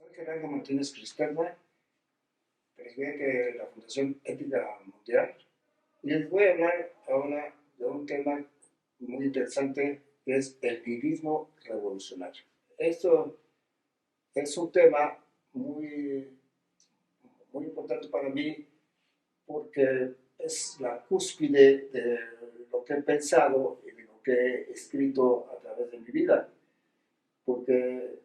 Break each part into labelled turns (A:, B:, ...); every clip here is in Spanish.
A: Soy Gerardo Martínez Cristerna, presidente de la Fundación Ética Mundial, y les voy a hablar ahora de un tema muy interesante que es el lirismo revolucionario. Esto es un tema muy importante para mí porque es la cúspide de lo que he pensado y de lo que he escrito a través de mi vida, porque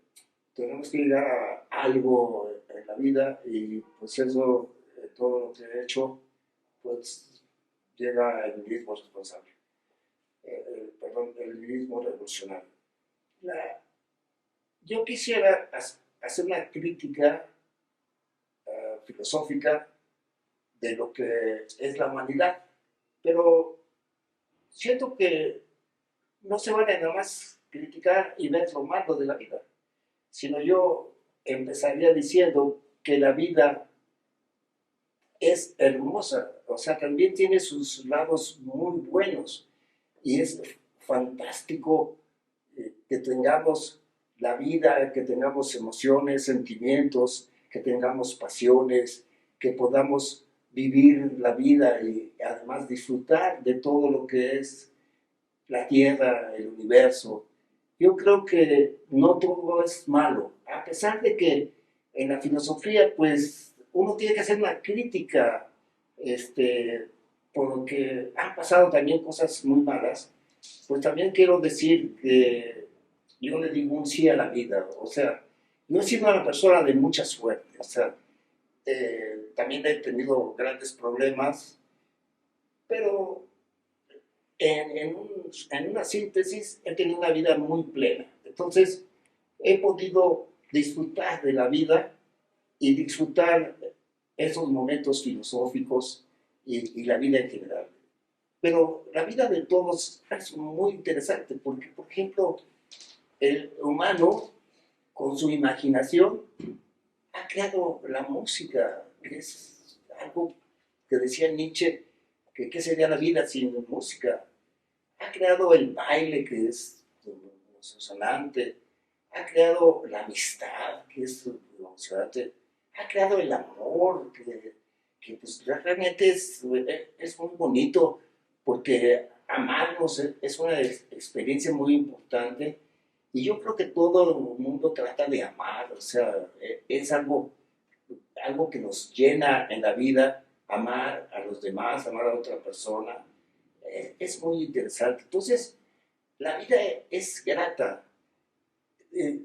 A: tenemos que llegar a algo en la vida y pues eso, todo lo que he hecho, pues llega al nihilismo responsable, perdón, el nihilismo revolucionario. La, yo quisiera hacer una crítica filosófica de lo que es la humanidad, pero siento que no se vale nada más criticar y ver lo malo de la vida, sino yo empezaría diciendo que la vida es hermosa, o sea, también tiene sus lados muy buenos y es fantástico que tengamos la vida, que tengamos emociones, sentimientos, que tengamos pasiones, que podamos vivir la vida y además disfrutar de todo lo que es la Tierra, el universo. Yo creo que no todo es malo, a pesar de que en la filosofía, pues, uno tiene que hacer una crítica, porque han pasado también cosas muy malas, pues también quiero decir que yo le digo un sí a la vida, o sea, yo he sido una persona de mucha suerte, o sea, también he tenido grandes problemas, pero en una síntesis, he tenido una vida muy plena. Entonces, he podido disfrutar de la vida y disfrutar esos momentos filosóficos y la vida en general. Pero la vida de todos es muy interesante porque, por ejemplo, el humano, con su imaginación, ha creado la música, que es algo que decía Nietzsche, que qué sería la vida sin música. Ha creado el baile, que es emocionante, ha creado la amistad, que es emocionante, ha creado el amor, que pues realmente es muy bonito, porque amarnos es una experiencia muy importante, y yo creo que todo el mundo trata de amar, o sea, es algo que nos llena en la vida, amar a los demás, amar a otra persona, es muy interesante. Entonces, la vida es grata. Eh,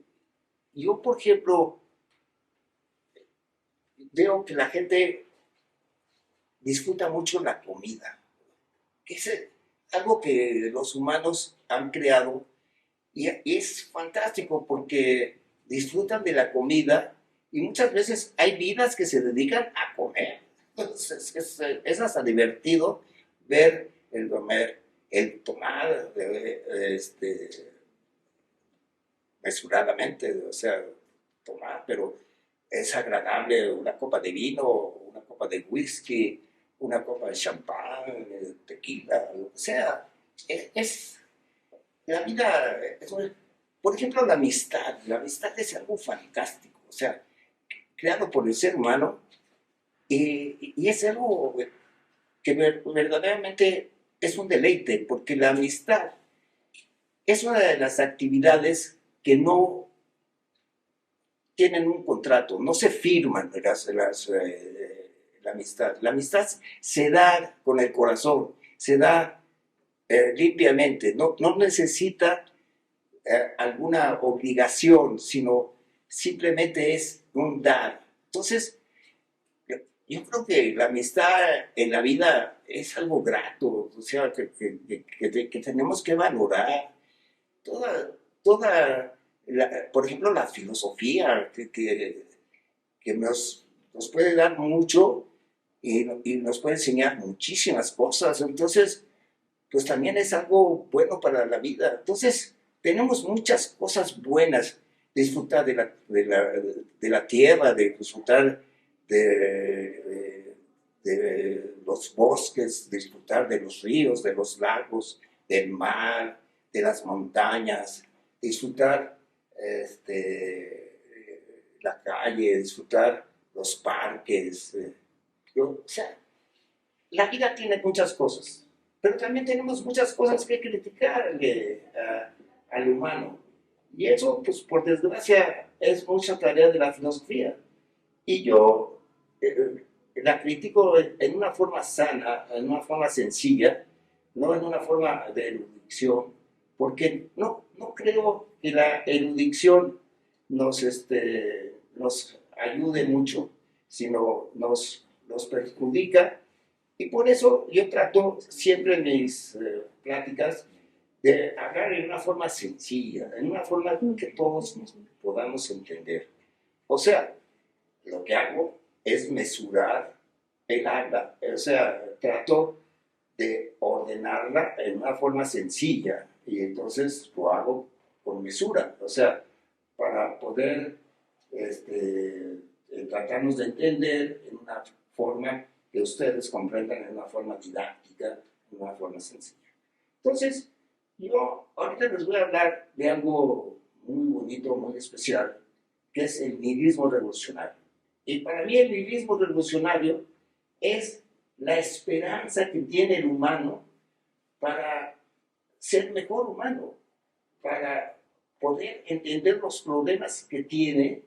A: yo, por ejemplo, veo que la gente disfruta mucho la comida, que es algo que los humanos han creado y es fantástico porque disfrutan de la comida y muchas veces hay vidas que se dedican a comer. Entonces, es hasta divertido ver el comer, el tomar, mesuradamente, o sea, tomar, pero es agradable una copa de vino, una copa de whisky, una copa de champán, tequila, lo que sea. Es la vida, por ejemplo, la amistad es algo fantástico, o sea, creado por el ser humano y es algo que verdaderamente es un deleite, porque la amistad es una de las actividades que no tienen un contrato, no se firman la amistad. La amistad se da con el corazón, se da limpiamente, no necesita alguna obligación, sino simplemente es un dar. Entonces, yo creo que la amistad en la vida es algo grato, o sea, que tenemos que valorar toda por ejemplo, la filosofía, que nos puede dar mucho y nos puede enseñar muchísimas cosas. Entonces, pues también es algo bueno para la vida. Entonces, tenemos muchas cosas buenas. Disfrutar de la tierra, de disfrutar de los bosques, disfrutar de los ríos, de los lagos, del mar, de las montañas, disfrutar este, la calle, disfrutar los parques. O sea, la vida tiene muchas cosas, pero también tenemos muchas cosas que criticarle al humano. Y eso, pues por desgracia, es mucha tarea de la filosofía. Y yo la critico en una forma sana, en una forma sencilla, no en una forma de erudición, porque no creo que la erudición nos ayude mucho, sino nos perjudica. Y por eso yo trato siempre en mis pláticas de hablar en una forma sencilla, en una forma que todos nos podamos entender. O sea, lo que hago es mesurar el habla, o sea, trato de ordenarla en una forma sencilla y entonces lo hago con mesura, o sea, para poder tratarnos de entender en una forma que ustedes comprendan en una forma didáctica, en una forma sencilla. Entonces, yo ahorita les voy a hablar de algo muy bonito, muy especial, que es el nihilismo revolucionario. Y para mí el nihilismo revolucionario es la esperanza que tiene el humano para ser mejor humano, para poder entender los problemas que tiene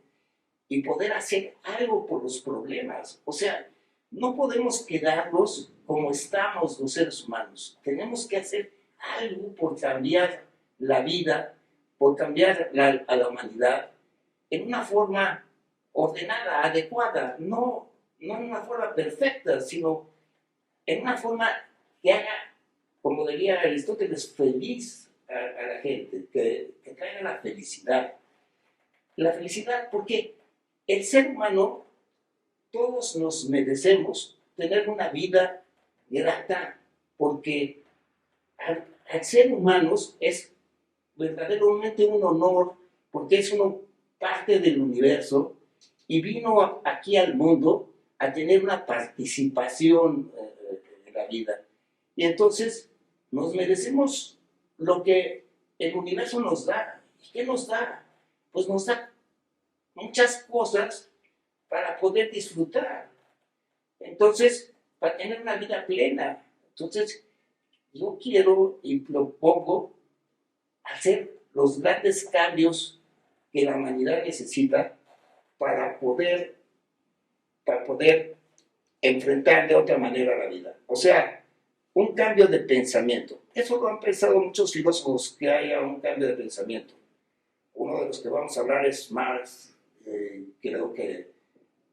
A: y poder hacer algo por los problemas. O sea, no podemos quedarnos como estamos los seres humanos. Tenemos que hacer algo por cambiar la vida, por cambiar a la humanidad en una forma ordenada, adecuada, no en una forma perfecta, sino en una forma que haga, como diría Aristóteles, feliz a la gente, que traiga la felicidad. La felicidad, porque el ser humano, todos nos merecemos tener una vida grata, porque al ser humanos es verdaderamente un honor, porque es uno parte del universo y vino aquí al mundo a tener una participación en la vida. Y entonces nos merecemos lo que el universo nos da. ¿Y qué nos da? Pues nos da muchas cosas para poder disfrutar. Entonces, para tener una vida plena. Entonces, yo quiero y propongo hacer los grandes cambios que la humanidad necesita para poder enfrentar de otra manera la vida. O sea, un cambio de pensamiento. Eso lo han pensado muchos filósofos, que haya un cambio de pensamiento. Uno de los que vamos a hablar es Marx. Creo que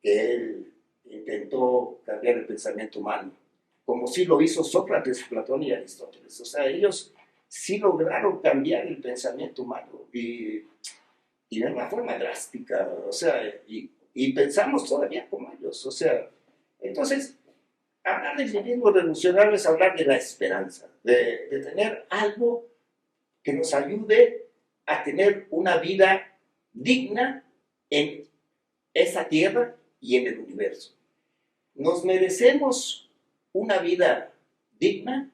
A: él intentó cambiar el pensamiento humano, como sí lo hizo Sócrates, Platón y Aristóteles. O sea, ellos sí lograron cambiar el pensamiento humano y de una forma drástica, o sea, y pensamos todavía como ellos, o sea, entonces, hablar del nihilismo revolucionario es hablar de la esperanza, de tener algo que nos ayude a tener una vida digna en esa tierra y en el universo. Nos merecemos una vida digna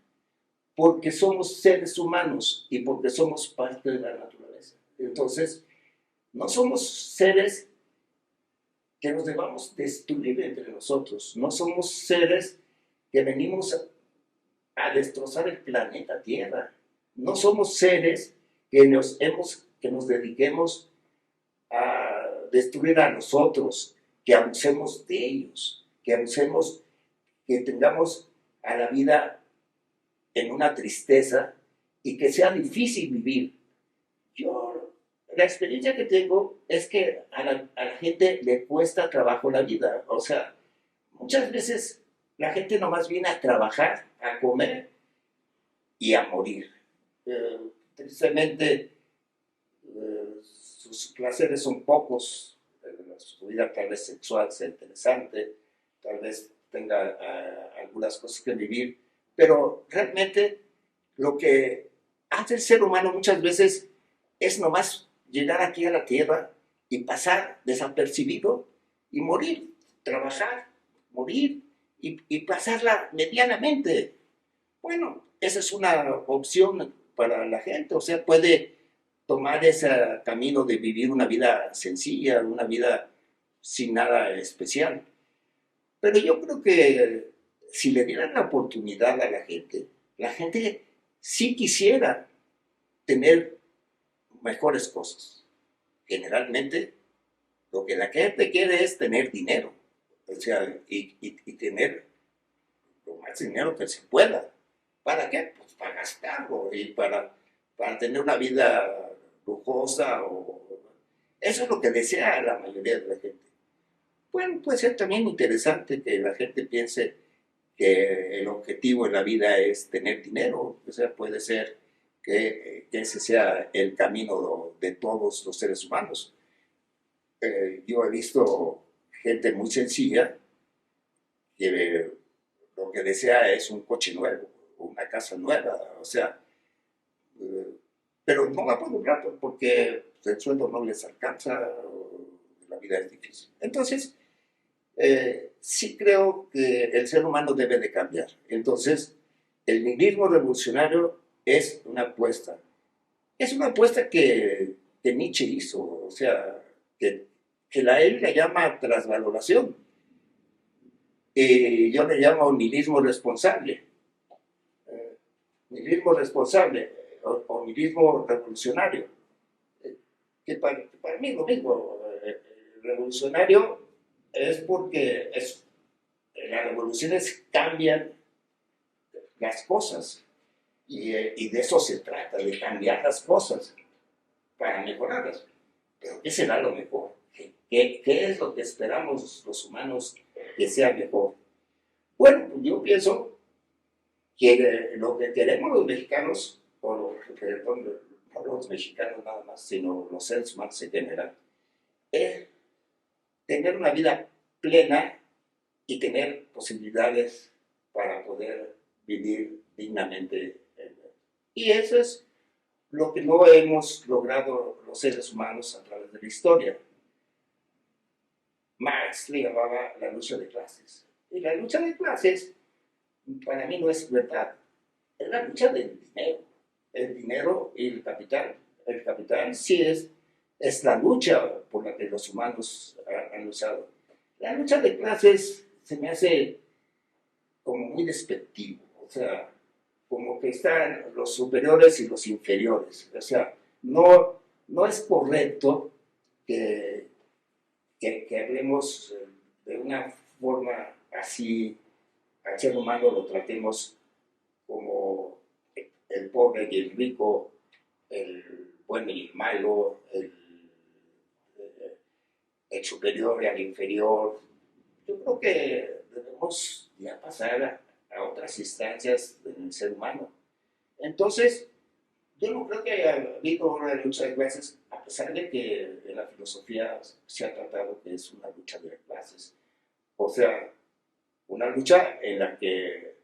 A: porque somos seres humanos y porque somos parte de la naturaleza. Entonces, no somos seres que nos debamos destruir entre nosotros. No somos seres que venimos a destrozar el planeta Tierra. No somos seres que nos dediquemos a destruir a nosotros, que abusemos de ellos, que abusemos, que tengamos a la vida en una tristeza y que sea difícil vivir. La experiencia que tengo es que a la gente le cuesta trabajo la vida. O sea, muchas veces la gente nomás viene a trabajar, a comer y a morir. Tristemente, sus placeres son pocos. Su vida tal vez sexual sea interesante, tal vez tenga algunas cosas que vivir, pero realmente lo que hace el ser humano muchas veces es nomás llegar aquí a la tierra y pasar desapercibido y morir, trabajar, morir y pasarla medianamente. Bueno, esa es una opción para la gente, o sea, puede tomar ese camino de vivir una vida sencilla, una vida sin nada especial. Pero yo creo que si le dieran la oportunidad a la gente sí quisiera tener mejores cosas. Generalmente, lo que la gente quiere es tener dinero, o sea, y tener lo más dinero que se pueda. ¿Para qué? Pues para gastarlo y para tener una vida lujosa. Eso es lo que desea la mayoría de la gente. Bueno, puede ser también interesante que la gente piense que el objetivo en la vida es tener dinero. O sea, puede ser que ese sea el camino de todos los seres humanos. Yo he visto gente muy sencilla que lo que desea es un coche nuevo, una casa nueva, o sea, eh, pero no la pueden comprar porque el sueldo no les alcanza, o la vida es difícil. Entonces, sí creo que el ser humano debe de cambiar. Entonces, el nihilismo revolucionario es una apuesta que Nietzsche hizo, o sea, que él la llama transvaloración. Y yo le llamo nihilismo responsable. Eh, Nihilismo responsable o nihilismo revolucionario. Que para mí es lo mismo. Revolucionario es porque las revoluciones cambian las cosas y de eso se trata, de cambiar las cosas para mejorarlas. Pero ¿qué será lo mejor? ¿Qué es lo que esperamos los humanos que sea mejor? Bueno, pues yo pienso que lo que queremos los mexicanos, perdón, no los mexicanos nada más, sino los seres humanos en general, es tener una vida plena y tener posibilidades para poder vivir dignamente. Y eso es lo que no hemos logrado los seres humanos a través de la historia. Marx le llamaba la lucha de clases. Y la lucha de clases, para mí, no es verdad. Es la lucha del dinero. El dinero y el capital. El capital sí es la lucha por la que los humanos han luchado. La lucha de clases se me hace como muy despectivo. O sea, como que están los superiores y los inferiores. O sea, no es correcto que, que hablemos de una forma así, al ser humano lo tratemos como el pobre y el rico, el bueno y el malo, el superior y el inferior. Yo creo que debemos ya pasar a otras instancias del ser humano. Entonces, yo no creo que haya habido una lucha de clases, a pesar de que en la filosofía se ha tratado que es una lucha de clases. O sea, una lucha en la que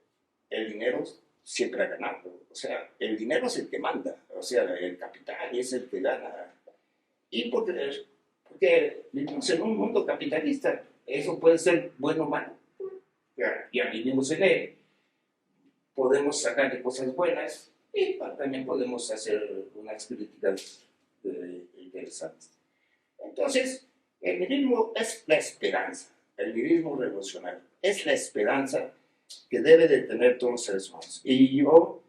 A: el dinero siempre ha ganado. O sea, el dinero es el que manda, o sea, el capital es el que gana. Y porque vivimos en un mundo capitalista, eso puede ser bueno o malo. Ya vivimos en él, podemos sacarle cosas buenas y también podemos hacer unas críticas interesantes. Entonces, el nihilismo es la esperanza, el nihilismo revolucionario es la esperanza que debe de tener todos los seres humanos. Y yo,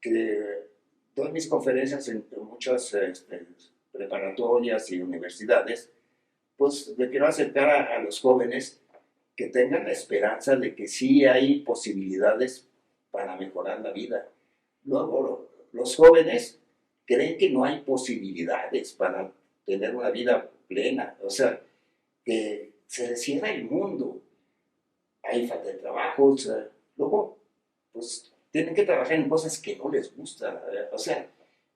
A: que doy mis conferencias en muchas preparatorias y universidades, pues le quiero acercar a los jóvenes que tengan la esperanza de que sí hay posibilidades para mejorar la vida. Luego, los jóvenes creen que no hay posibilidades para tener una vida plena, o sea, que se les cierra el mundo, hay falta de trabajo, o sea, luego, pues tienen que trabajar en cosas que no les gustan, o sea,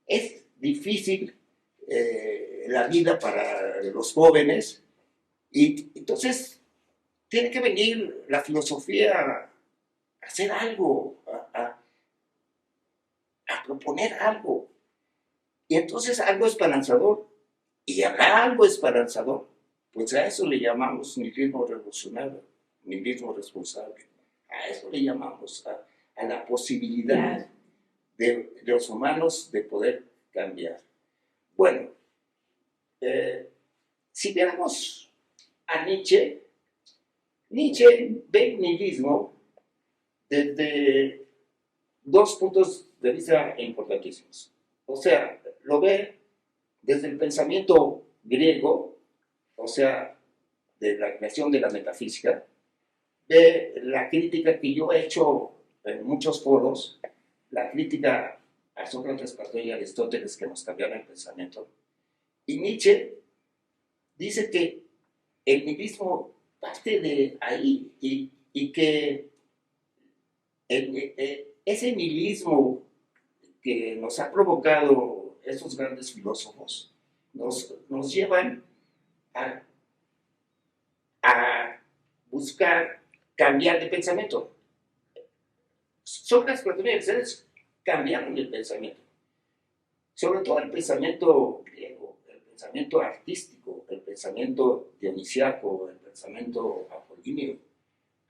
A: es difícil la vida para los jóvenes y entonces tiene que venir la filosofía a hacer algo, a proponer algo. Y entonces algo esperanzador. Y habrá algo esperanzador. Pues a eso le llamamos nihilismo revolucionario, nihilismo responsable. A eso le llamamos, a la posibilidad de los humanos de poder cambiar. Bueno, si viéramos a Nietzsche, Nietzsche ve el nihilismo desde dos puntos de vista importantísimos. O sea, lo ve desde el pensamiento griego, o sea, de la creación de la metafísica, ve la crítica que yo he hecho en muchos foros, la crítica a Sócrates, Platón y Aristóteles que nos cambiaron el pensamiento. Y Nietzsche dice que el nihilismo parte de ahí y que ese nihilismo que nos ha provocado esos grandes filósofos nos llevan a, a buscar cambiar de pensamiento. Sócrates, Platón y Aristóteles cambiaron el pensamiento, sobre todo el pensamiento griego, el pensamiento artístico, el pensamiento dionisiaco, el pensamiento apolíneo,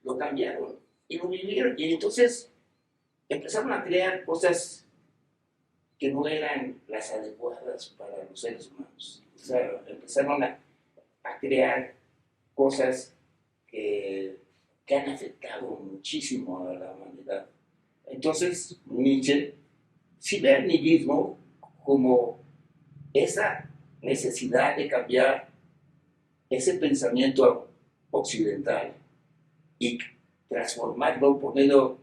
A: lo cambiaron y lo vivieron. Y entonces empezaron a crear cosas que no eran las adecuadas para los seres humanos. O sea, empezaron a crear cosas que han afectado muchísimo a la humanidad. Entonces, Nietzsche sí ve el nihilismo como esa necesidad de cambiar ese pensamiento occidental y transformarlo por medio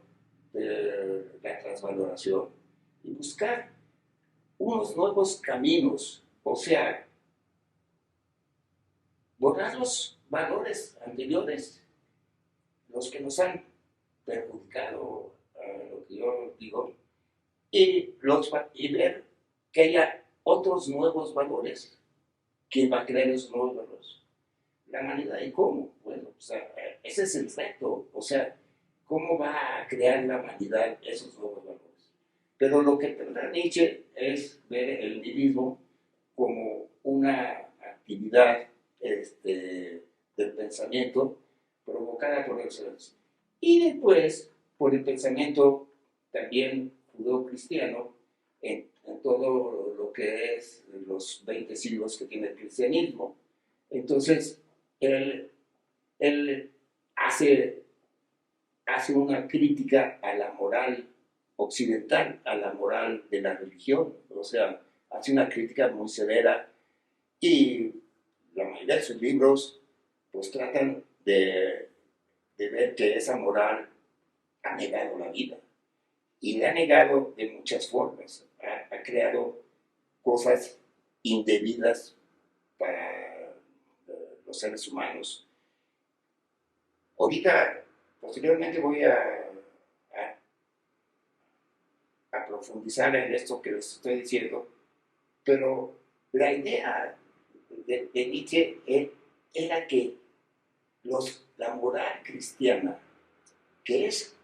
A: de la transvaloración y buscar unos nuevos caminos, o sea, borrar los valores anteriores, los que nos han perjudicado, lo que yo digo, y ver que haya otros nuevos valores. ¿Quién va a crear esos nuevos valores? La humanidad. ¿Y cómo? Bueno, o sea, ese es el reto. O sea, ¿cómo va a crear la humanidad esos nuevos valores? Pero lo que tendrá Nietzsche es ver el nihilismo como una actividad del pensamiento provocada por los seres. Y después, por el pensamiento también judeo-cristiano, en todo lo que es los 20 siglos que tiene el cristianismo. Entonces, él hace una crítica a la moral occidental, a la moral de la religión, o sea, hace una crítica muy severa y la mayoría de sus libros pues tratan de ver que esa moral ha negado la vida y la ha negado de muchas formas, ha creado cosas indebidas para los seres humanos. Ahorita, posteriormente voy a profundizar en esto que les estoy diciendo, pero la idea de Nietzsche era que la moral cristiana, que es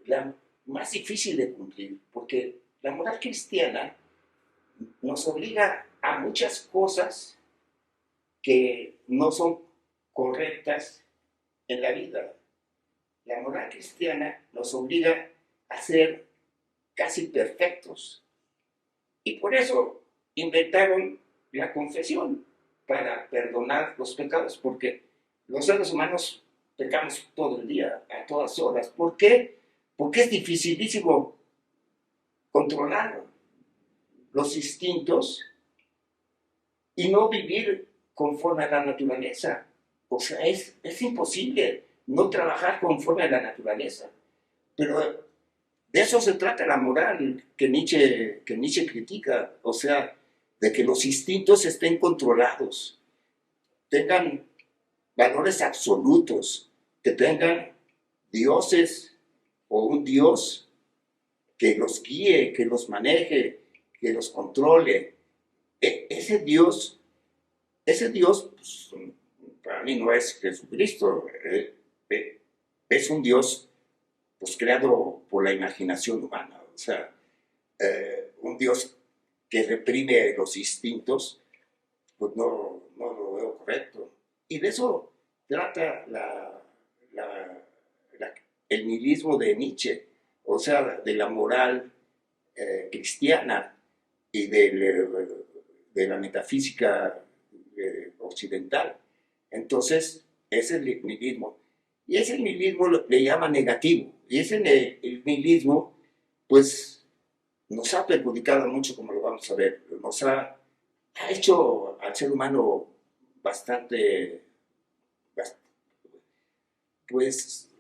A: la más difícil de cumplir, porque la moral cristiana nos obliga a muchas cosas que no son correctas en la vida. La moral cristiana nos obliga a ser casi perfectos. Y por eso inventaron la confesión, para perdonar los pecados, porque los seres humanos pecamos todo el día, a todas horas. ¿Por qué? Porque es dificilísimo controlar los instintos y no vivir conforme a la naturaleza. O sea, es imposible no trabajar conforme a la naturaleza. Pero de eso se trata la moral que Nietzsche critica. O sea, de que los instintos estén controlados, tengan valores absolutos, que tengan dioses o un dios que los guíe, que los maneje, que los controle. Ese Dios, pues, para mí no es Jesucristo, es un Dios pues, creado por la imaginación humana, o sea, un Dios que reprime los instintos, pues no lo veo correcto. Y de eso trata el nihilismo de Nietzsche, o sea, de la moral cristiana y de la metafísica occidental. Entonces, ese es el nihilismo. Y ese nihilismo le llama negativo. Y ese el nihilismo, pues, nos ha perjudicado mucho, como lo vamos a ver. Ha hecho al ser humano bastante, pues,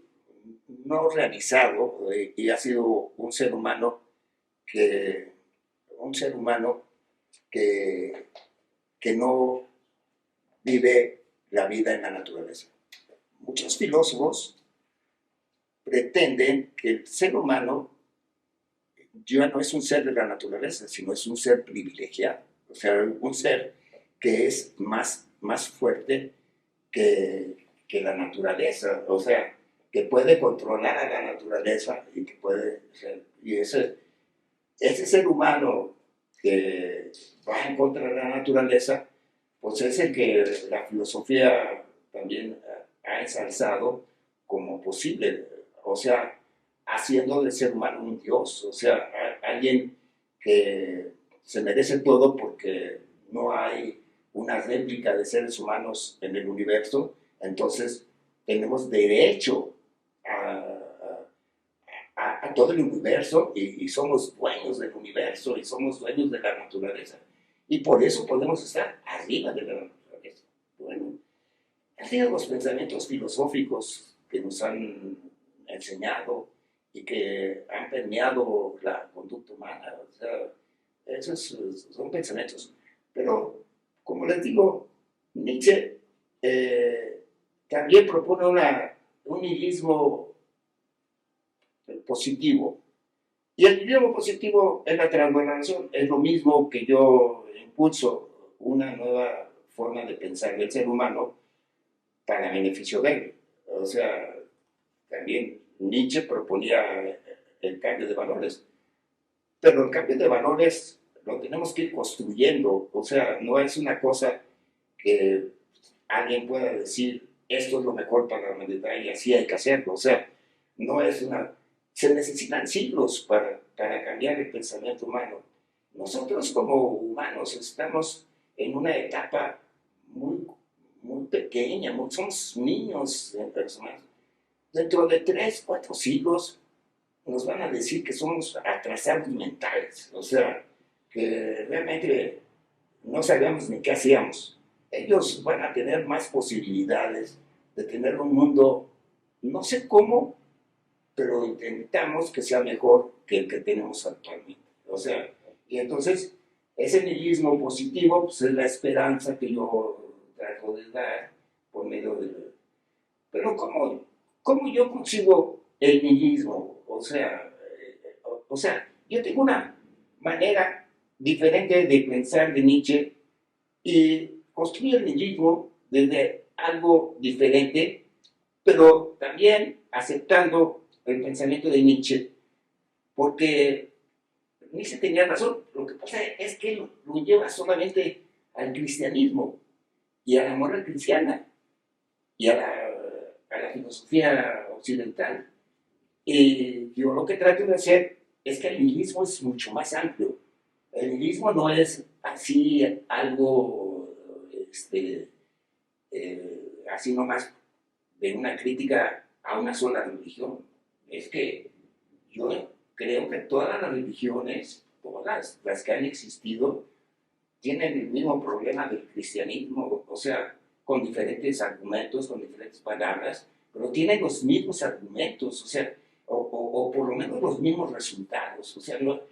A: no realizado, y ha sido que, un ser humano que, que no vive la vida en la naturaleza. Muchos filósofos pretenden que el ser humano ya no es un ser de la naturaleza, sino es un ser privilegiado, o sea, un ser que es más fuerte que la naturaleza, o sea, que puede controlar a la naturaleza y que puede ser, y ese ser humano que va en contra de la naturaleza, pues es el que la filosofía también ha ensalzado como posible, o sea, haciendo del ser humano un dios, o sea, alguien que se merece todo porque no hay una réplica de seres humanos en el universo, entonces tenemos derecho a todo el universo y somos dueños del universo y somos dueños de la naturaleza. Y por eso podemos estar arriba de la naturaleza. Bueno, han sido los pensamientos filosóficos que nos han enseñado y que han permeado la conducta humana. O sea, son pensamientos. Pero, como les digo, Nietzsche también propone un nihilismo positivo. Y el nihilismo positivo es la transformación, es lo mismo que yo impulso una nueva forma de pensar del ser humano para beneficio de él. O sea, también Nietzsche proponía el cambio de valores, pero el cambio de valores lo tenemos que ir construyendo, o sea, no es una cosa que alguien pueda decir, esto es lo mejor para la humanidad y así hay que hacerlo, o sea, no es una... Se necesitan siglos para cambiar el pensamiento humano. Nosotros como humanos estamos en una etapa muy pequeña, somos niños en personas. Dentro de 3, 4 siglos nos van a decir que somos atrasados mentales, o sea, que realmente no sabíamos ni qué hacíamos. Ellos van a tener más posibilidades de tener un mundo, no sé cómo, pero intentamos que sea mejor que el que tenemos actualmente. O sea, y entonces ese nihilismo positivo pues, es la esperanza que yo trato de dar por medio de... Pero ¿cómo yo consigo el nihilismo? O sea, yo tengo una manera diferente de pensar de Nietzsche y construir el nihilismo desde algo diferente, pero también aceptando el pensamiento de Nietzsche, porque Nietzsche tenía razón. Lo que pasa es que lo lleva solamente al cristianismo y a la moral cristiana y a la filosofía occidental. Y yo lo que trato de hacer es que el nihilismo es mucho más amplio. El nihilismo no es así algo, así nomás de una crítica a una sola religión. Es que yo creo que todas las religiones, todas las que han existido, tienen el mismo problema del cristianismo, o sea, con diferentes argumentos, con diferentes palabras, pero tienen los mismos argumentos, o sea, o por lo menos los mismos resultados, o sea, no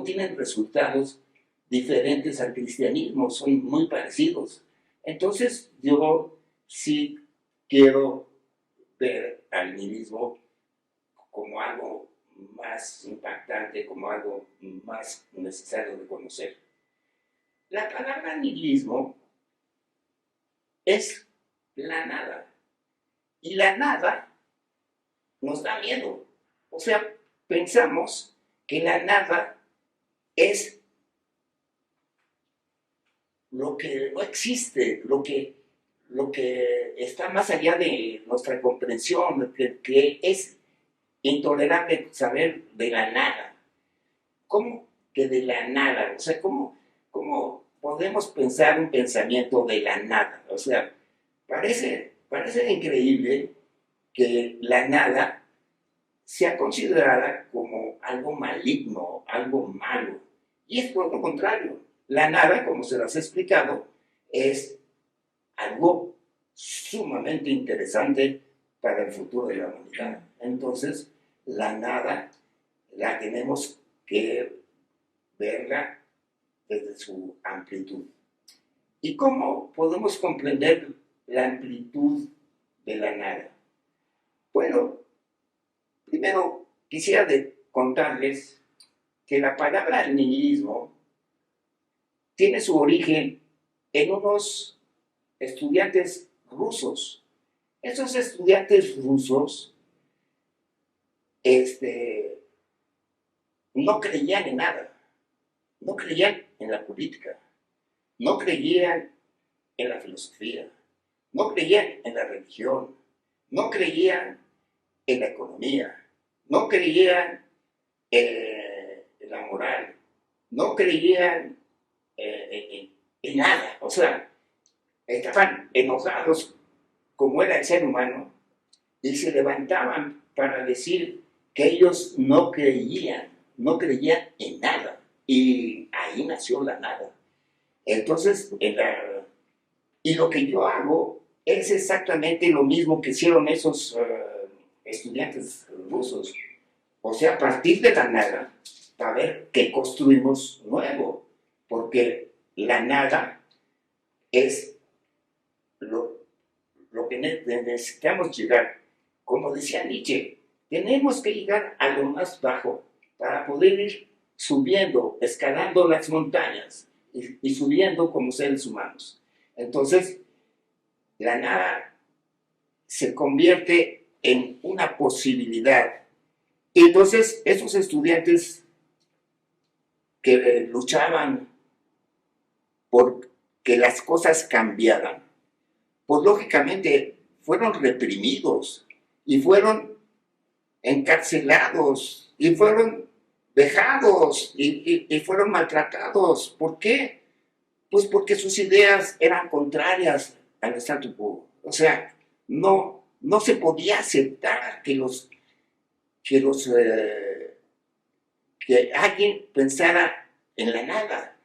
A: tienen resultados diferentes al cristianismo, son muy parecidos. Entonces, yo sí quiero ver al nihilismo como algo más impactante, como algo más necesario de conocer. La palabra nihilismo es la nada. Y la nada nos da miedo. O sea, pensamos que la nada es lo que no existe, lo que está más allá de nuestra comprensión, que es intolerable saber de la nada. ¿Cómo que de la nada? O sea, ¿cómo podemos podemos pensar un pensamiento de la nada. O sea, parece increíble que la nada sea considerada como algo maligno, algo malo. Y es por lo contrario. La nada, como se las he explicado, es algo sumamente interesante para el futuro de la humanidad. Entonces, la nada la tenemos que verla desde su amplitud. ¿Y cómo podemos comprender la amplitud de la nada? Bueno, primero quisiera contarles que la palabra nihilismo tiene su origen en unos estudiantes rusos. Esos estudiantes rusos no creían en nada, no creían en la política, no creían en la filosofía, no creían en la religión, no creían en la economía, no creían en la moral, no creían en nada. O sea, estaban enojados como era el ser humano y se levantaban para decir que ellos no creían en nada. Y ahí nació la nada. Entonces, y lo que yo hago es exactamente lo mismo que hicieron esos estudiantes rusos. O sea, a partir de la nada, para ver qué construimos nuevo. Porque la nada es lo que necesitamos llegar. Como decía Nietzsche, tenemos que llegar a lo más bajo para poder ir subiendo, escalando las montañas y subiendo como seres humanos. Entonces, la nada se convierte en una posibilidad. Y entonces, esos estudiantes que luchaban por que las cosas cambiaran, pues lógicamente fueron reprimidos y fueron encarcelados y fueron vejados y fueron maltratados. ¿Por qué? Pues porque sus ideas eran contrarias al statu quo. O sea, no se podía aceptar que alguien pensara en la nada,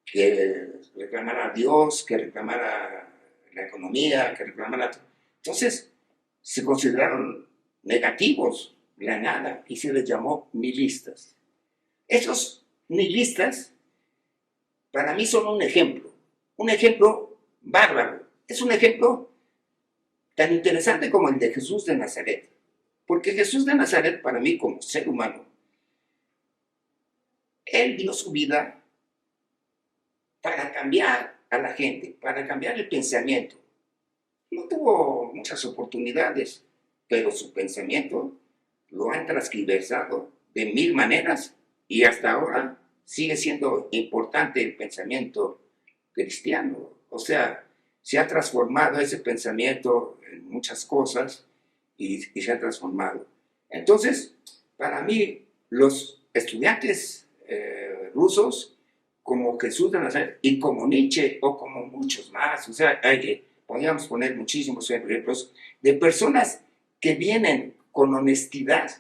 A: que reclamara a Dios, que reclamara la economía, que reclamara... Entonces, se consideraron negativos, la nada, y se les llamó nihilistas. Esos nihilistas, para mí, son un ejemplo bárbaro. Es un ejemplo tan interesante como el de Jesús de Nazaret. Porque Jesús de Nazaret, para mí, como ser humano, él dio su vida para cambiar a la gente, para cambiar el pensamiento. No tuvo muchas oportunidades, pero su pensamiento lo han transgiversado de 1000 maneras y hasta ahora sigue siendo importante el pensamiento cristiano. O sea, se ha transformado ese pensamiento en muchas cosas y se ha transformado. Entonces, para mí, los estudiantes rusos, como Jesús de Nazaret y como Nietzsche o como muchos más, o sea, podríamos poner muchísimos ejemplos de personas que vienen con honestidad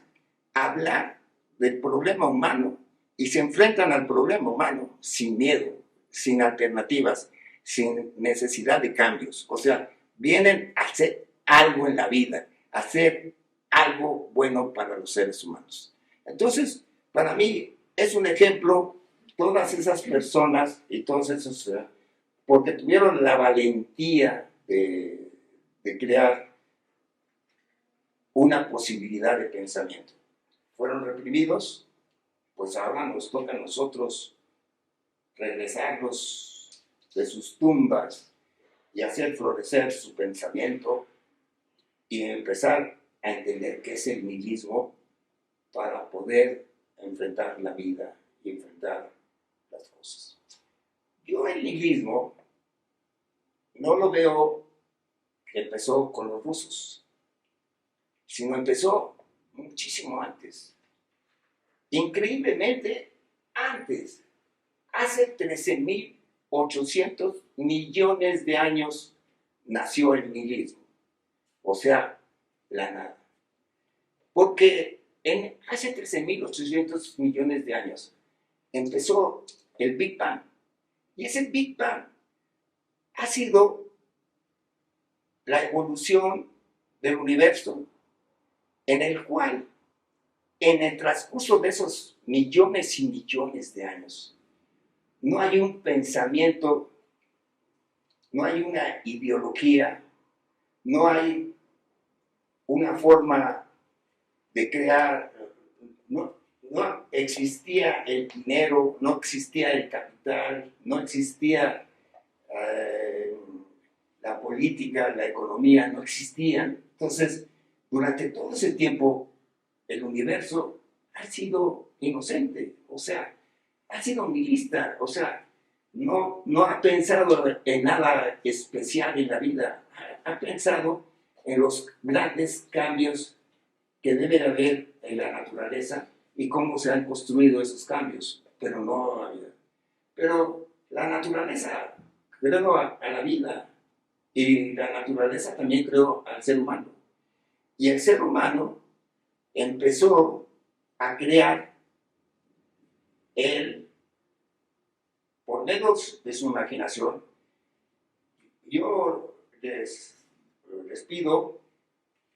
A: a hablar del problema humano y se enfrentan al problema humano sin miedo, sin alternativas, sin necesidad de cambios. O sea, vienen a hacer algo en la vida, a hacer algo bueno para los seres humanos. Entonces, para mí es un ejemplo todas esas personas y todos esos, porque tuvieron la valentía de crear una posibilidad de pensamiento. Fueron reprimidos, pues ahora nos toca a nosotros regresarlos de sus tumbas y hacer florecer su pensamiento y empezar a entender qué es el nihilismo para poder enfrentar la vida y enfrentar las cosas. Yo el nihilismo no lo veo que empezó con los rusos, sino empezó muchísimo antes. Increíblemente antes. hace 13.800 millones de años nació el nihilismo, o sea, la nada. Porque hace 13.800 millones de años empezó el Big Bang. Y ese Big Bang ha sido la evolución del universo, en el cual, en el transcurso de esos millones y millones de años, no hay un pensamiento, no hay una ideología, no hay una forma de crear, no existía el dinero, no existía el capital, no existía la política, la economía, no existían. Entonces, durante todo ese tiempo, el universo ha sido inocente, o sea, ha sido nihilista, o sea, no ha pensado en nada especial en la vida, ha pensado en los grandes cambios que debe haber en la naturaleza y cómo se han construido esos cambios, pero la naturaleza creó a la vida y la naturaleza también creó al ser humano. Y el ser humano empezó a crear él, por medio de su imaginación. Yo les pido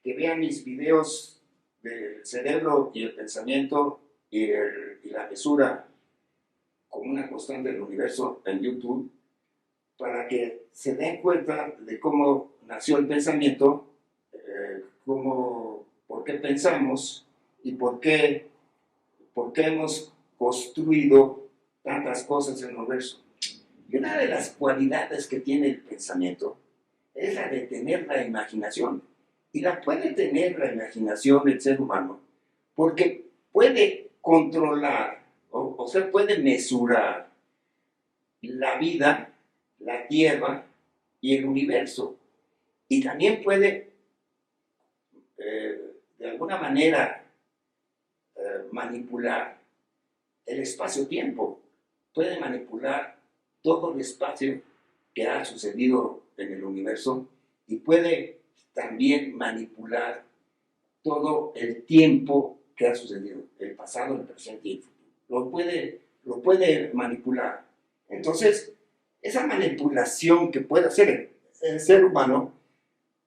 A: que vean mis videos del cerebro y el pensamiento y la mesura como una constante del universo en YouTube, para que se den cuenta de cómo nació el pensamiento, por qué pensamos y por qué hemos construido tantas cosas en el universo. Y una de las cualidades que tiene el pensamiento es la de tener la imaginación. Y la puede tener la imaginación el ser humano porque puede controlar, o sea, puede mesurar la vida, la tierra y el universo. Y también puede, de alguna manera, manipular el espacio-tiempo. Puede manipular todo el espacio que ha sucedido en el universo y puede también manipular todo el tiempo que ha sucedido, el pasado, el presente y el futuro. Lo puede manipular. Entonces, esa manipulación que puede hacer el ser humano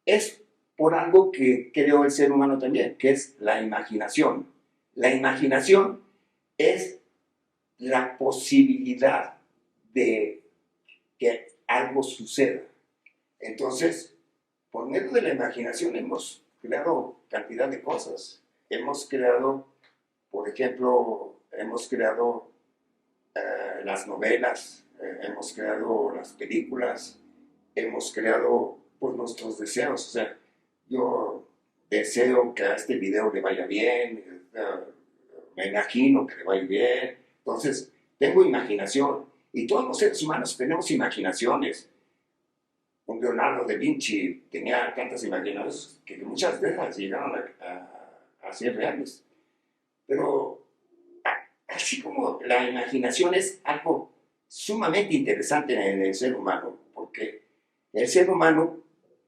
A: es por algo que creó el ser humano también, que es la imaginación. La imaginación es la posibilidad de que algo suceda. Entonces, por medio de la imaginación hemos creado cantidad de cosas. Hemos creado, por ejemplo, las novelas, hemos creado las películas, hemos creado pues, nuestros deseos. O sea, yo deseo que a este video le vaya bien, me imagino que le vaya bien. Entonces, tengo imaginación. Y todos los seres humanos tenemos imaginaciones. Un Leonardo da Vinci tenía tantas imaginaciones que muchas de ellas llegaron a ser reales. Pero así como la imaginación es algo sumamente interesante en el ser humano, porque el ser humano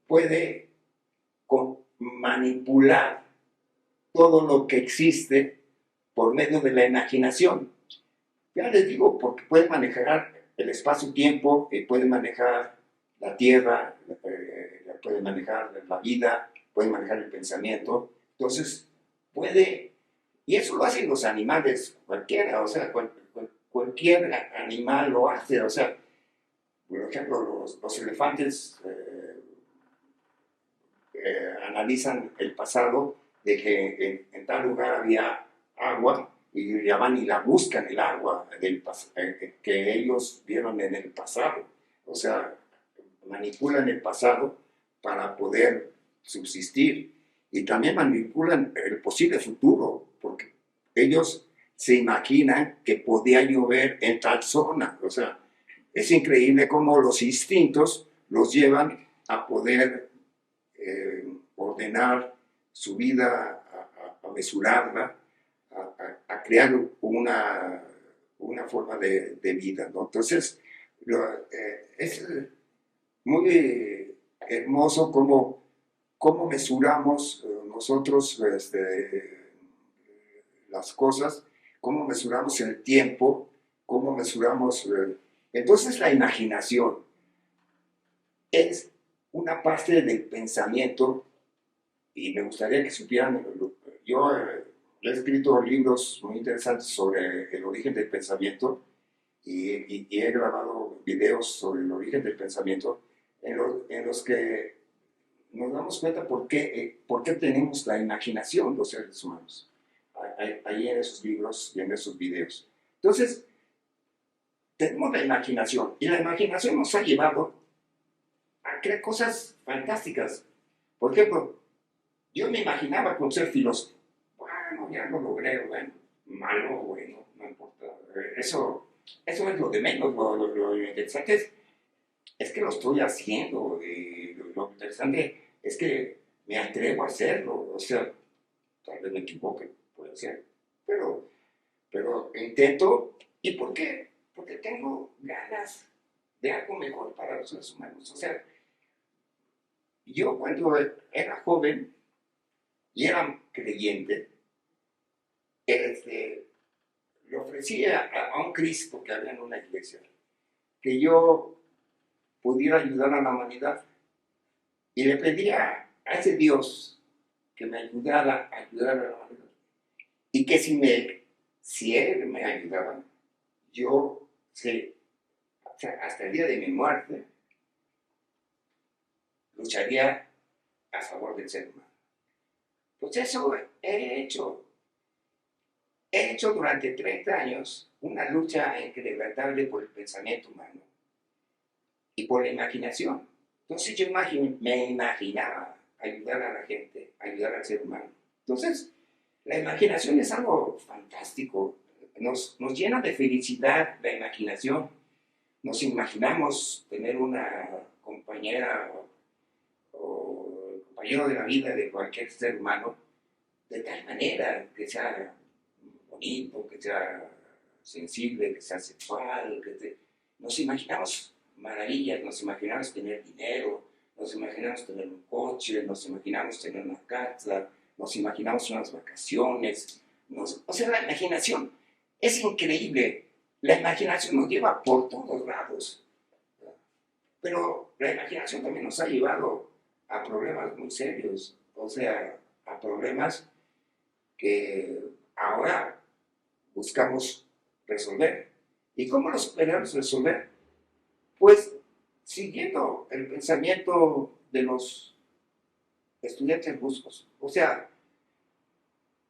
A: puede manipular todo lo que existe por medio de la imaginación. Ya les digo, porque puede manejar el espacio-tiempo, puede manejar la tierra, puede manejar la vida, puede manejar el pensamiento. Entonces, y eso lo hacen los animales, cualquiera, o sea, cualquier animal lo hace, o sea, por ejemplo, los elefantes analizan el pasado de que en tal lugar había agua y ya van y la buscan el agua que ellos vieron en el pasado. O sea, manipulan el pasado para poder subsistir y también manipulan el posible futuro, porque ellos se imaginan que podía llover en tal zona. O sea, es increíble cómo los instintos los llevan a poder ordenar su vida, a mesurarla, a crear una forma de vida, ¿no? Entonces, es muy hermoso cómo mesuramos nosotros las cosas, cómo mesuramos el tiempo, cómo mesuramos... entonces la imaginación es una parte del pensamiento y me gustaría que supieran, yo he escrito libros muy interesantes sobre el origen del pensamiento y he grabado videos sobre el origen del pensamiento en los que nos damos cuenta por qué tenemos la imaginación los seres humanos, ahí en esos libros y en esos videos. Entonces, tenemos la imaginación y la imaginación nos ha llevado a crear cosas fantásticas. Por ejemplo, yo me imaginaba con ser filósofo. Bueno, ya lo logré, bueno, malo, bueno, no importa. Eso es lo de menos. Lo interesante es que lo estoy haciendo. Y lo interesante es que me atrevo a hacerlo. O sea, tal vez me equivoque, puede ser. Pero intento. ¿Y por qué? Porque tengo ganas de algo mejor para los seres humanos. O sea, yo cuando era joven y era creyente, le ofrecía a un Cristo que había en una iglesia que yo pudiera ayudar a la humanidad y le pedía a ese Dios que me ayudara a ayudar a la humanidad y que si Él me ayudaba, yo, sí, o sea, hasta el día de mi muerte, lucharía a favor del ser humano. Pues eso he hecho durante 30 años una lucha inquebrantable por el pensamiento humano y por la imaginación. Entonces yo me imaginaba ayudar a la gente, ayudar al ser humano. Entonces, la imaginación es algo fantástico. Nos llena de felicidad la imaginación. Nos imaginamos tener una compañera o compañero de la vida de cualquier ser humano de tal manera que sea bonito, que sea sensible, que sea sexual, nos imaginamos maravillas, nos imaginamos tener dinero, nos imaginamos tener un coche, nos imaginamos tener una casa, nos imaginamos unas vacaciones, o sea, la imaginación es increíble, la imaginación nos lleva por todos lados, pero la imaginación también nos ha llevado a problemas muy serios, o sea, a problemas que ahora buscamos resolver. ¿Y cómo los podemos resolver? Pues siguiendo el pensamiento de los estudiantes rusos. O sea,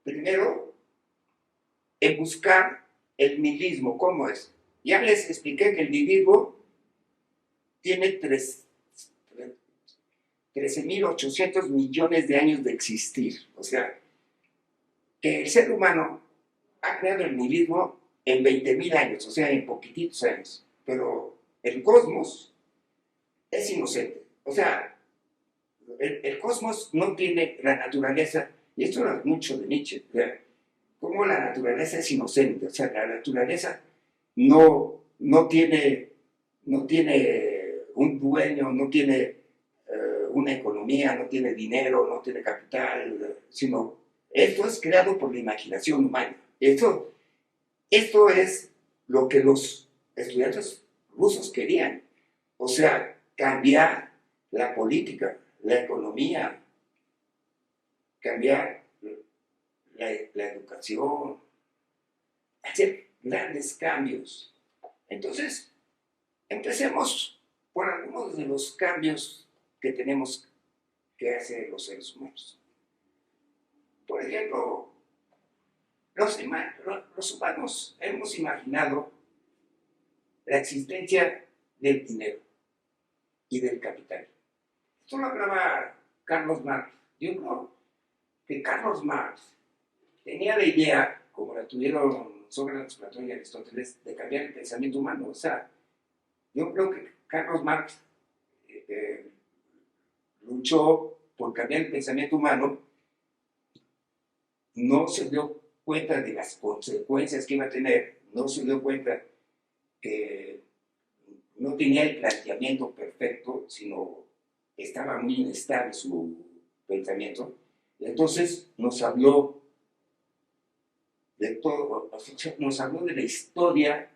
A: primero, en buscar el nihilismo. ¿Cómo es? Ya les expliqué que el nihilismo tiene 13.800 millones de años de existir. O sea, que el ser humano ha creado el nihilismo en 20.000 años, o sea, en poquititos años. Pero el cosmos es inocente. O sea, el cosmos no tiene la naturaleza, y esto era mucho de Nietzsche, como la naturaleza es inocente. O sea, la naturaleza no tiene un dueño, no tiene una economía, no tiene dinero, no tiene capital, sino esto es creado por la imaginación humana. Esto es lo que los estudiantes rusos querían. O sea, cambiar la política, la economía, cambiar la educación, hacer grandes cambios. Entonces, empecemos por algunos de los cambios que tenemos que hacer los seres humanos. Por ejemplo, los humanos hemos imaginado la existencia del dinero y del capital. Esto lo hablaba Carlos Marx. Yo creo que Carlos Marx tenía la idea, como la tuvieron Sócrates, Platón y Aristóteles, de cambiar el pensamiento humano. O sea, yo creo que Carlos Marx luchó por cambiar el pensamiento humano, no se dio cuenta de las consecuencias que iba a tener, no se dio cuenta que no tenía el planteamiento perfecto, sino estaba muy inestable su pensamiento. Entonces nos habló de todo, nos habló de la historia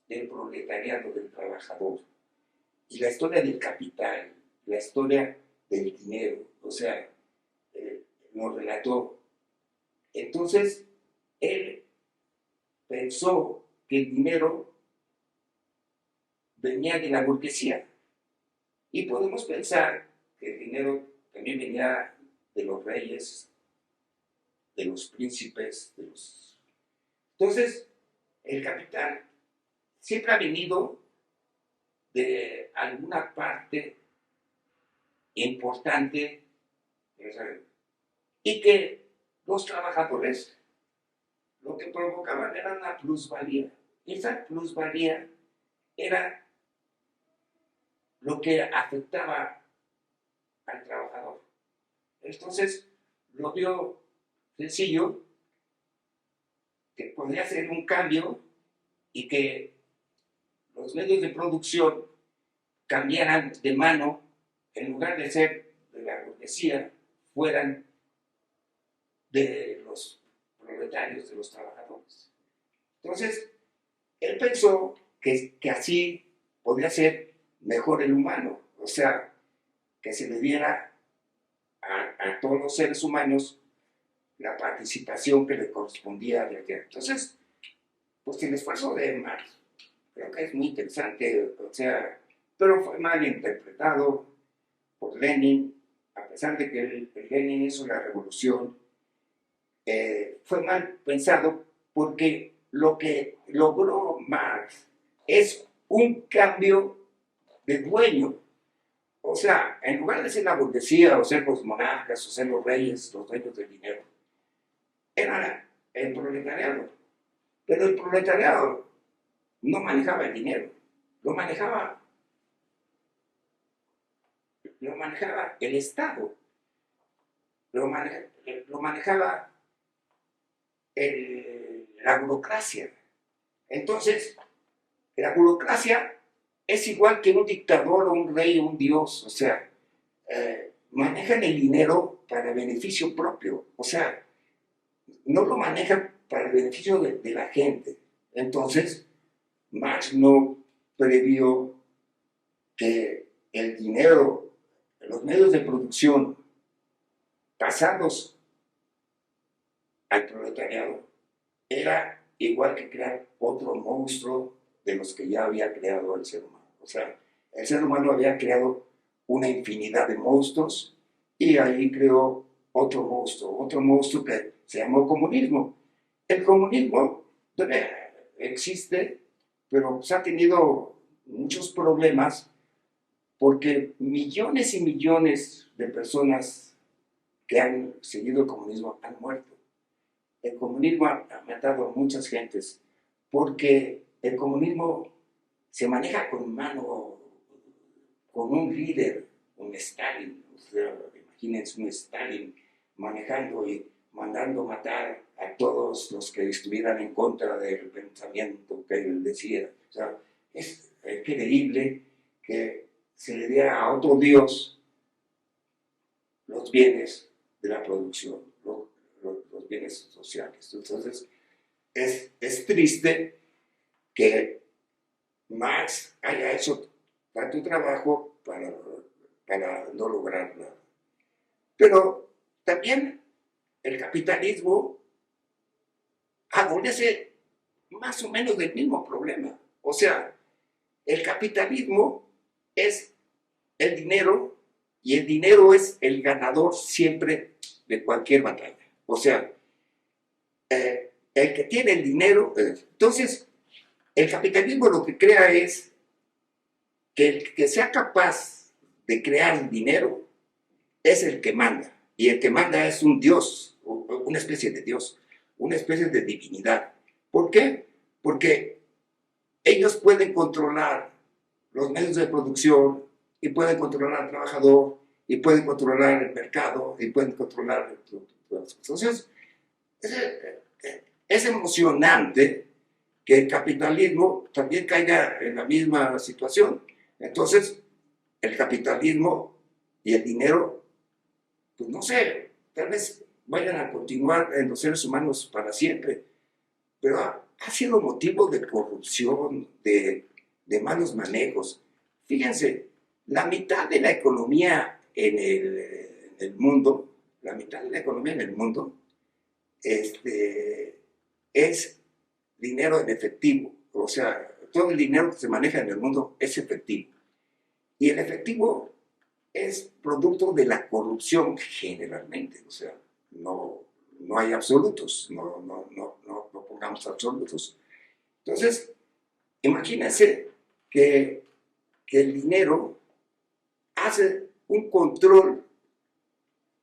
A: del proletariado, del trabajador, y la historia del capital, la historia del dinero, o sea, nos relató. Entonces, él pensó que el dinero venía de la burguesía, y podemos pensar que el dinero también venía de los reyes, de los príncipes, de los... Entonces, el capital siempre ha venido de alguna parte importante, y que los trabajadores lo que provocaban era una plusvalía. Esa plusvalía era lo que afectaba al trabajador. Entonces, lo vio sencillo, que podría ser un cambio y que los medios de producción cambiaran de mano, en lugar de ser de la burguesía, fueran de los proletarios, de los trabajadores. Entonces, él pensó que así podría ser mejor el humano, o sea, que se le diera a todos los seres humanos la participación que le correspondía a la tierra. Entonces, pues el esfuerzo de Marx creo que es muy interesante, o sea, pero fue mal interpretado por Lenin, a pesar de que Lenin hizo la revolución, fue mal pensado porque lo que logró Marx es un cambio de dueño. O sea, en lugar de ser la burguesía o ser los monarcas o ser los reyes, los dueños del dinero, era el proletariado. Pero el proletariado no manejaba el dinero, lo manejaba el Estado, lo manejaba la burocracia. Entonces, la burocracia es igual que un dictador o un rey o un dios, o sea, manejan el dinero para beneficio propio, o sea, no lo manejan para el beneficio de la gente. Entonces, Marx no previó que el dinero, los medios de producción pasados al proletariado, era igual que crear otro monstruo de los que ya había creado el ser humano. O sea, el ser humano había creado una infinidad de monstruos y ahí creó otro monstruo que se llamó comunismo. El comunismo existe, pero pues, ha tenido muchos problemas porque millones y millones de personas que han seguido el comunismo han muerto. El comunismo ha matado a muchas gentes porque el comunismo se maneja con mano, con un líder, un Stalin. O sea, imagínense un Stalin manejando y mandando matar a todos los que estuvieran en contra del pensamiento que él decía. O sea, es increíble que se le diera a otro Dios los bienes de la producción, los bienes sociales. Entonces, es triste que Marx haya hecho tanto trabajo para no lograr nada. Pero también el capitalismo adolece más o menos del mismo problema. O sea, el capitalismo es el dinero y el dinero es el ganador siempre de cualquier batalla. O sea, el que tiene el dinero, entonces el capitalismo lo que crea es que el que sea capaz de crear dinero es el que manda. Y el que manda es un dios, una especie de dios, una especie de divinidad. ¿Por qué? Porque ellos pueden controlar los medios de producción y pueden controlar al trabajador y pueden controlar el mercado y pueden controlar el producto. Entonces, es emocionante que el capitalismo también caiga en la misma situación. Entonces, el capitalismo y el dinero, pues no sé, tal vez vayan a continuar en los seres humanos para siempre, pero ha sido motivo de corrupción, de malos manejos. Fíjense, la mitad de la economía en el mundo, la mitad de la economía en el mundo, es dinero en efectivo. O sea, todo el dinero que se maneja en el mundo es efectivo. Y el efectivo es producto de la corrupción generalmente. O sea, no hay absolutos, no pongamos absolutos. Entonces, imagínense que el dinero hace un control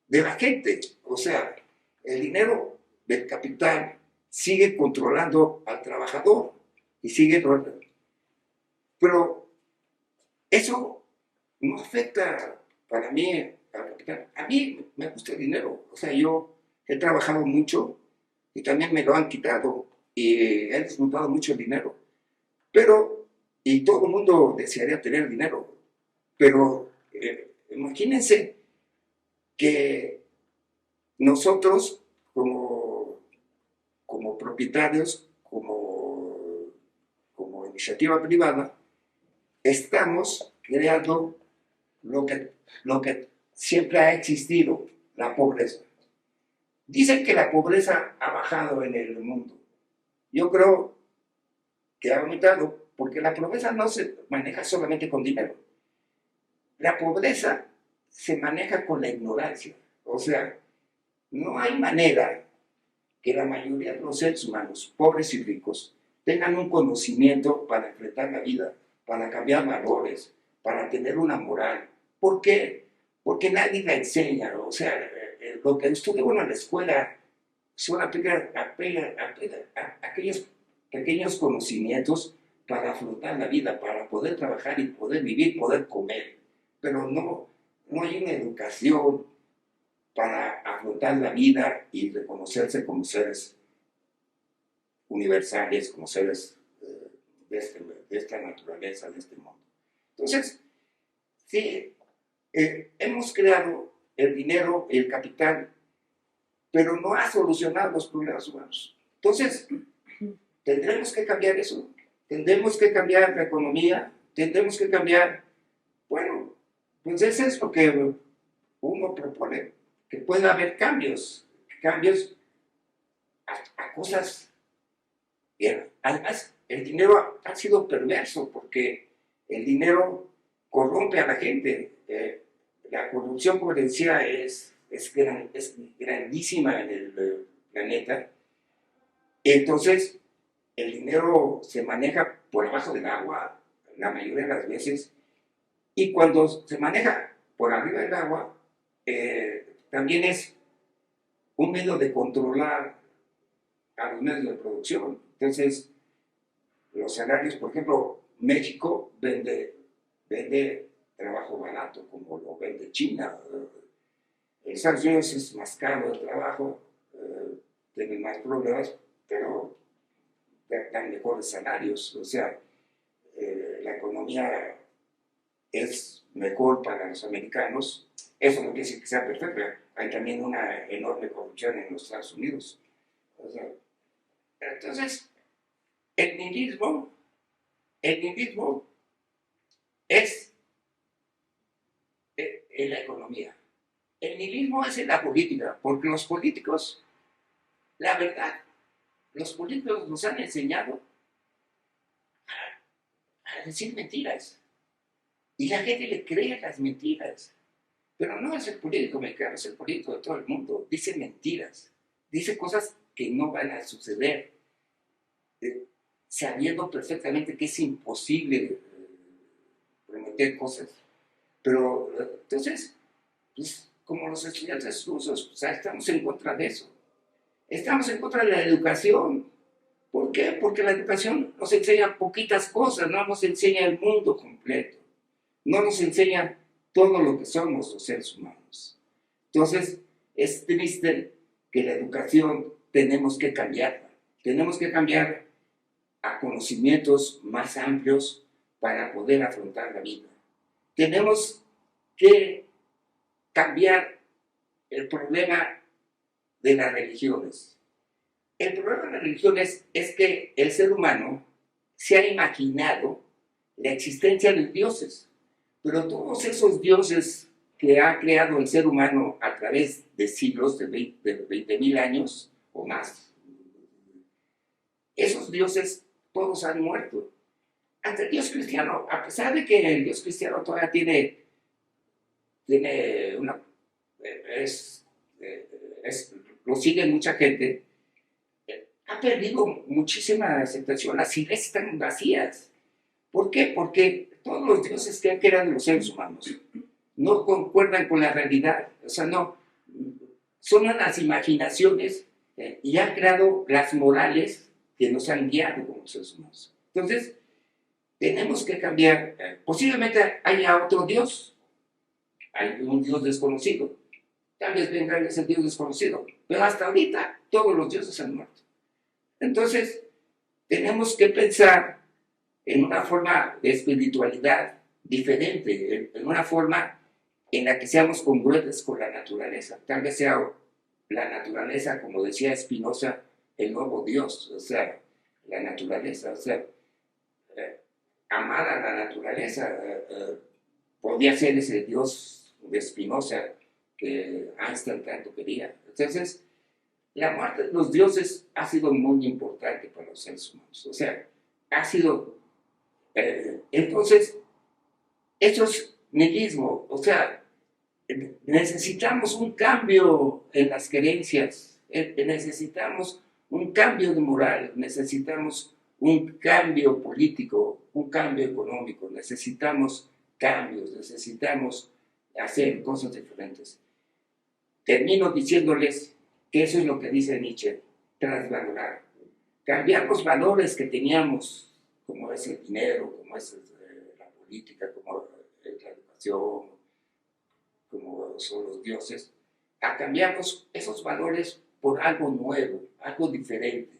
A: de la gente. O sea, el dinero del capital sigue controlando al trabajador y sigue. Pero eso no afecta para mí al capital. A mí me gusta el dinero. O sea, yo he trabajado mucho y también me lo han quitado y he disfrutado mucho el dinero. Pero, y todo el mundo desearía tener dinero, pero imagínense que nosotros como propietarios, como iniciativa privada, estamos creando lo que siempre ha existido, la pobreza. Dicen que la pobreza ha bajado en el mundo. Yo creo que ha aumentado porque la pobreza no se maneja solamente con dinero. La pobreza se maneja con la ignorancia. O sea, no hay manera que la mayoría de los seres humanos, pobres y ricos, tengan un conocimiento para enfrentar la vida, para cambiar valores, para tener una moral. ¿Por qué? Porque nadie la enseña. O sea, lo que estudia uno en la escuela son aquellos pequeños conocimientos para afrontar la vida, para poder trabajar y poder vivir, poder comer. Pero no hay una educación para afrontar la vida y reconocerse como seres universales, como seres de esta naturaleza, de este mundo. Entonces, sí, hemos creado el dinero, el capital, pero no ha solucionado los problemas humanos. Entonces, tendremos que cambiar eso, tendremos que cambiar la economía, tendremos que cambiar, bueno, pues eso es lo que uno propone, que pueda haber cambios a cosas bien. Además, el dinero ha sido perverso porque el dinero corrompe a la gente. La corrupción, como decía, es grandísima en el planeta. Entonces, el dinero se maneja por abajo del agua la mayoría de las veces, y cuando se maneja por arriba del agua, también es un medio de controlar a los medios de producción. Entonces, los salarios, por ejemplo, México vende trabajo barato, como lo vende China. En Estados Unidos es más caro el trabajo, tienen más problemas, pero dan mejores salarios. O sea, la economía es mejor para los americanos. Eso no quiere decir que sea perfecta. Hay también una enorme corrupción en los Estados Unidos. O sea, entonces, el nihilismo es en la economía. El nihilismo es en la política, porque los políticos, la verdad, los políticos nos han enseñado a decir mentiras. Y la gente le cree las mentiras. Pero no es el político mexicano, es el político de todo el mundo. Dice mentiras, dice cosas que no van a suceder, sabiendo perfectamente que es imposible prometer cosas. Pero entonces, pues, como los estudiantes rusos, o sea, estamos en contra de eso. Estamos en contra de la educación. ¿Por qué? Porque la educación nos enseña poquitas cosas, no nos enseña el mundo completo, no nos enseña todo lo que somos los seres humanos. Entonces, es triste que la educación tenemos que cambiarla. Tenemos que cambiar a conocimientos más amplios para poder afrontar la vida. Tenemos que cambiar el problema de las religiones. El problema de las religiones es que el ser humano se ha imaginado la existencia de dioses, pero todos esos dioses que ha creado el ser humano a través de siglos, de 20.000 años o más, esos dioses todos han muerto. Hasta el Dios cristiano, a pesar de que el Dios cristiano todavía tiene una... lo sigue mucha gente, ha perdido muchísima aceptación. Las iglesias están vacías. ¿Por qué? Porque todos los dioses que han creado los seres humanos no concuerdan con la realidad. O sea, no, son las imaginaciones y han creado las morales que nos han guiado como seres humanos. Entonces, tenemos que cambiar. Posiblemente haya otro Dios, hay un Dios desconocido. Tal vez venga ese Dios desconocido, pero hasta ahorita todos los dioses han muerto. Entonces, tenemos que pensar en una forma de espiritualidad diferente, en una forma en la que seamos congruentes con la naturaleza. Tal vez sea la naturaleza, como decía Spinoza, el nuevo Dios, o sea, la naturaleza, o sea, amar a la naturaleza. Podría ser ese Dios de Spinoza que Einstein tanto quería. Entonces, la muerte de los dioses ha sido muy importante para los seres humanos. O sea, ha sido... entonces, eso es nihilismo. O sea, necesitamos un cambio en las creencias, necesitamos un cambio de moral, necesitamos un cambio político, un cambio económico, necesitamos cambios, necesitamos hacer cosas diferentes. Termino diciéndoles que eso es lo que dice Nietzsche, transvalorar. Cambiar los valores que teníamos, como es el dinero, como es la política, como es la educación, como son los dioses, a cambiarlos esos valores por algo nuevo, algo diferente.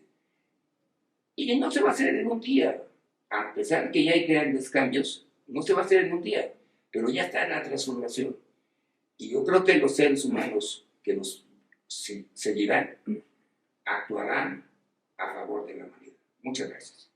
A: Y no se va a hacer en un día, a pesar de que ya hay grandes cambios, no se va a hacer en un día, pero ya está en la transformación. Y yo creo que los seres humanos que nos seguirán actuarán a favor de la humanidad. Muchas gracias.